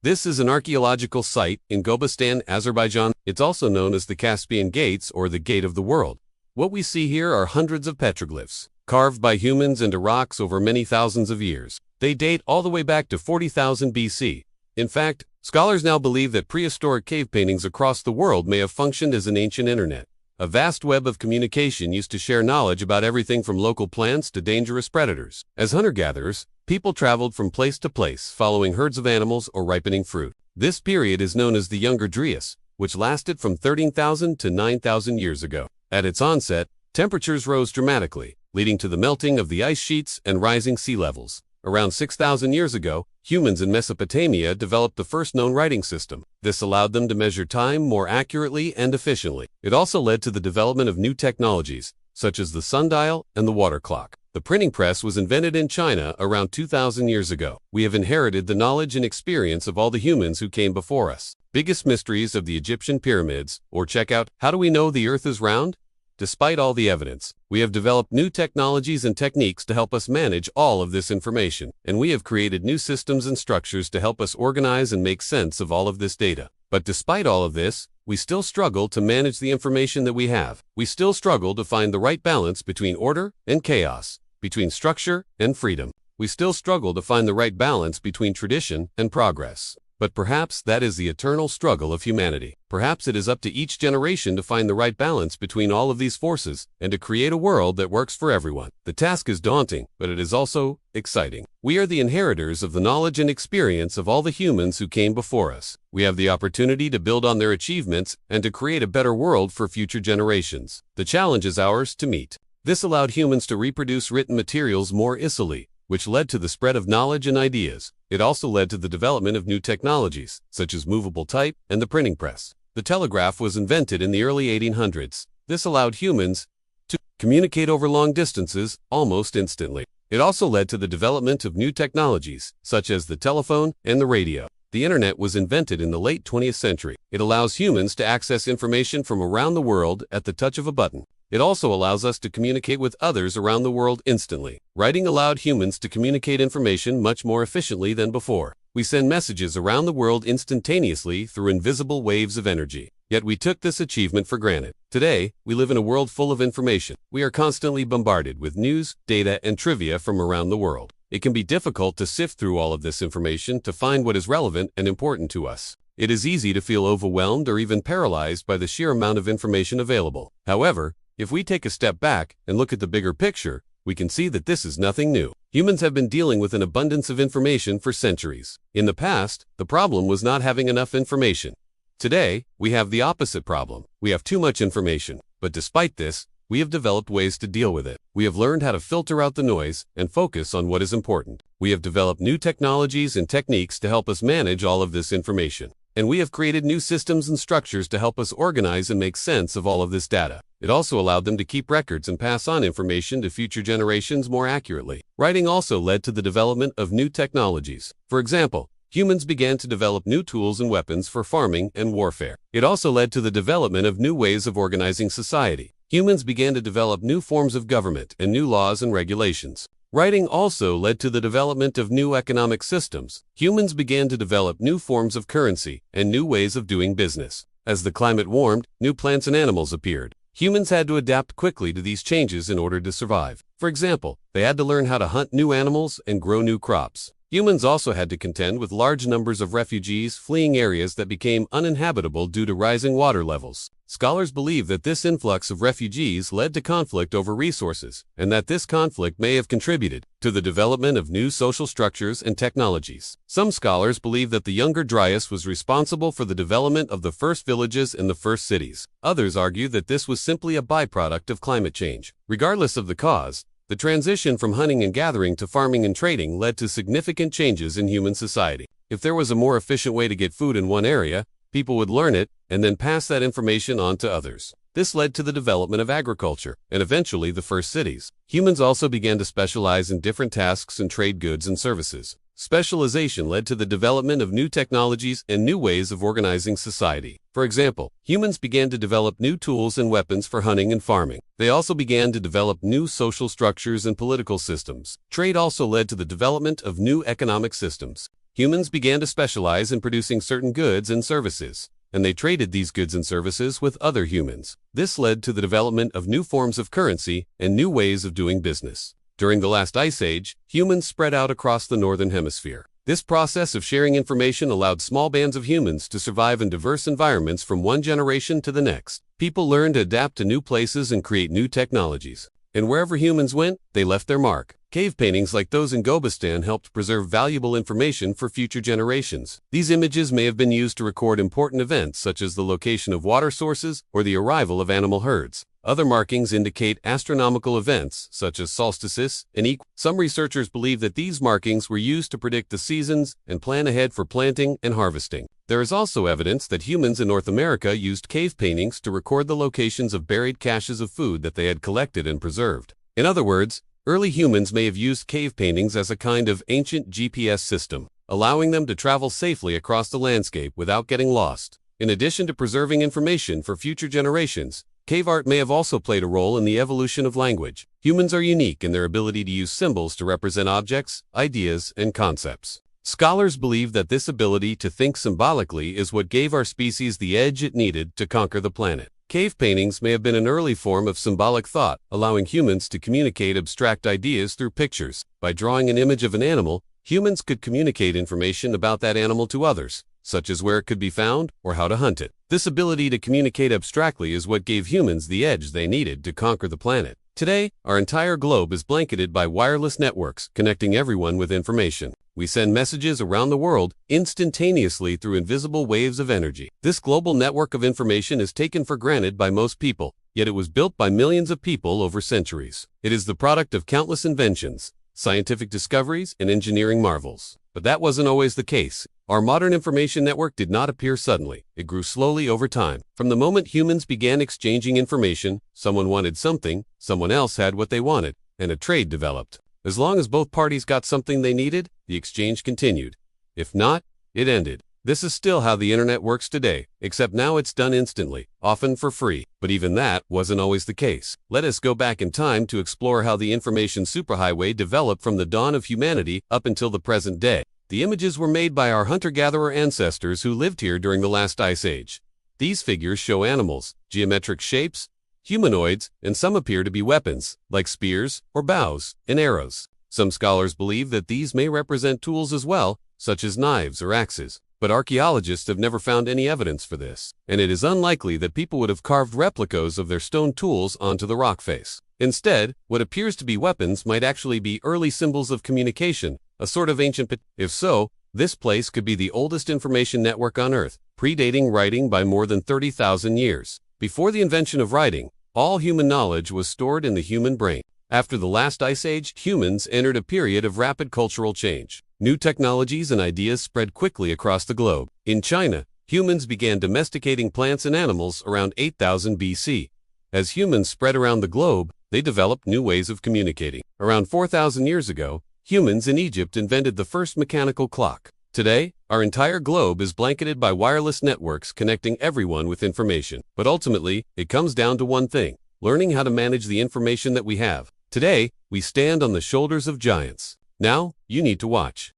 This is an archaeological site in Gobustan, Azerbaijan. It's also known as the Caspian Gates or the Gate of the World. What we see here are hundreds of petroglyphs, carved by humans into rocks over many thousands of years. They date all the way back to 40,000 BC. In fact, scholars now believe that prehistoric cave paintings across the world may have functioned as an ancient internet, a vast web of communication used to share knowledge about everything from local plants to dangerous predators. As hunter-gatherers, people traveled from place to place, following herds of animals or ripening fruit. This period is known as the Younger Dryas, which lasted from 13,000 to 9,000 years ago. At its onset, temperatures rose dramatically, leading to the melting of the ice sheets and rising sea levels. Around 6,000 years ago, humans in Mesopotamia developed the first known writing system. This allowed them to measure time more accurately and efficiently. It also led to the development of new technologies, such as the sundial and the water clock. The printing press was invented in China around 2,000 years ago. We have inherited the knowledge and experience of all the humans who came before us. Biggest mysteries of the Egyptian pyramids, or check out, how do we know the earth is round? Despite all the evidence, we have developed new technologies and techniques to help us manage all of this information, and we have created new systems and structures to help us organize and make sense of all of this data. But despite all of this, we still struggle to manage the information that we have. We still struggle to find the right balance between order and chaos, between structure and freedom. We still struggle to find the right balance between tradition and progress. But perhaps that is the eternal struggle of humanity. Perhaps it is up to each generation to find the right balance between all of these forces and to create a world that works for everyone. The task is daunting, but it is also exciting. We are the inheritors of the knowledge and experience of all the humans who came before us. We have the opportunity to build on their achievements and to create a better world for future generations. The challenge is ours to meet. This allowed humans to reproduce written materials more easily, which led to the spread of knowledge and ideas. It also led to the development of new technologies, such as movable type and the printing press. The telegraph was invented in the early 1800s. This allowed humans to communicate over long distances almost instantly. It also led to the development of new technologies, such as the telephone and the radio. The internet was invented in the late 20th century. It allows humans to access information from around the world at the touch of a button. It also allows us to communicate with others around the world instantly. Writing allowed humans to communicate information much more efficiently than before. We send messages around the world instantaneously through invisible waves of energy. Yet we took this achievement for granted. Today, we live in a world full of information. We are constantly bombarded with news, data, and trivia from around the world. It can be difficult to sift through all of this information to find what is relevant and important to us. It is easy to feel overwhelmed or even paralyzed by the sheer amount of information available. However, if we take a step back and look at the bigger picture, we can see that this is nothing new. Humans have been dealing with an abundance of information for centuries. In the past, the problem was not having enough information. Today, we have the opposite problem. We have too much information. But despite this, we have developed ways to deal with it. We have learned how to filter out the noise and focus on what is important. We have developed new technologies and techniques to help us manage all of this information. And we have created new systems and structures to help us organize and make sense of all of this data. It also allowed them to keep records and pass on information to future generations more accurately. Writing also led to the development of new technologies. For example, humans began to develop new tools and weapons for farming and warfare. It also led to the development of new ways of organizing society. Humans began to develop new forms of government and new laws and regulations. Writing also led to the development of new economic systems. Humans began to develop new forms of currency and new ways of doing business. As the climate warmed, new plants and animals appeared. Humans had to adapt quickly to these changes in order to survive. For example, they had to learn how to hunt new animals and grow new crops. Humans also had to contend with large numbers of refugees fleeing areas that became uninhabitable due to rising water levels. Scholars believe that this influx of refugees led to conflict over resources, and that this conflict may have contributed to the development of new social structures and technologies. Some scholars believe that the Younger Dryas was responsible for the development of the first villages and the first cities. Others argue that this was simply a byproduct of climate change. Regardless of the cause, the transition from hunting and gathering to farming and trading led to significant changes in human society. If there was a more efficient way to get food in one area, people would learn it and then pass that information on to others. This led to the development of agriculture and eventually the first cities. Humans also began to specialize in different tasks and trade goods and services. Specialization led to the development of new technologies and new ways of organizing society. For example, humans began to develop new tools and weapons for hunting and farming. They also began to develop new social structures and political systems. Trade also led to the development of new economic systems. humans began to specialize in producing certain goods and services, and they traded these goods and services with other humans. This led to the development of new forms of currency and new ways of doing business. During the last ice age, humans spread out across the northern hemisphere. This process of sharing information allowed small bands of humans to survive in diverse environments from one generation to the next. People learned to adapt to new places and create new technologies. And wherever humans went, they left their mark. Cave paintings like those in Gobustan helped preserve valuable information for future generations. These images may have been used to record important events such as the location of water sources or the arrival of animal herds. Other markings indicate astronomical events such as solstices and equinoxes. Some researchers believe that these markings were used to predict the seasons and plan ahead for planting and harvesting. There is also evidence that humans in North America used cave paintings to record the locations of buried caches of food that they had collected and preserved. In other words, early humans may have used cave paintings as a kind of ancient GPS system, allowing them to travel safely across the landscape without getting lost. In addition to preserving information for future generations, cave art may have also played a role in the evolution of language. Humans are unique in their ability to use symbols to represent objects, ideas, and concepts. Scholars believe that this ability to think symbolically is what gave our species the edge it needed to conquer the planet. Cave paintings may have been an early form of symbolic thought, allowing humans to communicate abstract ideas through pictures. By drawing an image of an animal, humans could communicate information about that animal to others, such as where it could be found or how to hunt it. This ability to communicate abstractly is what gave humans the edge they needed to conquer the planet. Today, our entire globe is blanketed by wireless networks connecting everyone with information. We send messages around the world instantaneously through invisible waves of energy. This global network of information is taken for granted by most people, yet it was built by millions of people over centuries. It is the product of countless inventions, scientific discoveries, and engineering marvels. But that wasn't always the case. Our modern information network did not appear suddenly. It grew slowly over time. From the moment humans began exchanging information, someone wanted something, someone else had what they wanted, and a trade developed. As long as both parties got something they needed, the exchange continued. If not, it ended. This is still how the internet works today, except now it's done instantly, often for free. But even that wasn't always the case. Let us go back in time to explore how the information superhighway developed from the dawn of humanity up until the present day. The images were made by our hunter-gatherer ancestors who lived here during the last ice age. These figures show animals, geometric shapes, humanoids, and some appear to be weapons, like spears or bows and arrows. Some scholars believe that these may represent tools as well, such as knives or axes. But archaeologists have never found any evidence for this, and it is unlikely that people would have carved replicas of their stone tools onto the rock face. Instead, what appears to be weapons might actually be early symbols of communication, a sort of ancient. If so, this place could be the oldest information network on Earth, predating writing by more than 30,000 years. Before the invention of writing, all human knowledge was stored in the human brain. After the last ice age, humans entered a period of rapid cultural change. New technologies and ideas spread quickly across the globe. In China, humans began domesticating plants and animals around 8000 BC. As humans spread around the globe, they developed new ways of communicating. Around 4,000 years ago, humans in Egypt invented the first mechanical clock. Today, our entire globe is blanketed by wireless networks connecting everyone with information. But ultimately, it comes down to one thing: learning how to manage the information that we have. Today, we stand on the shoulders of giants. Now, you need to watch.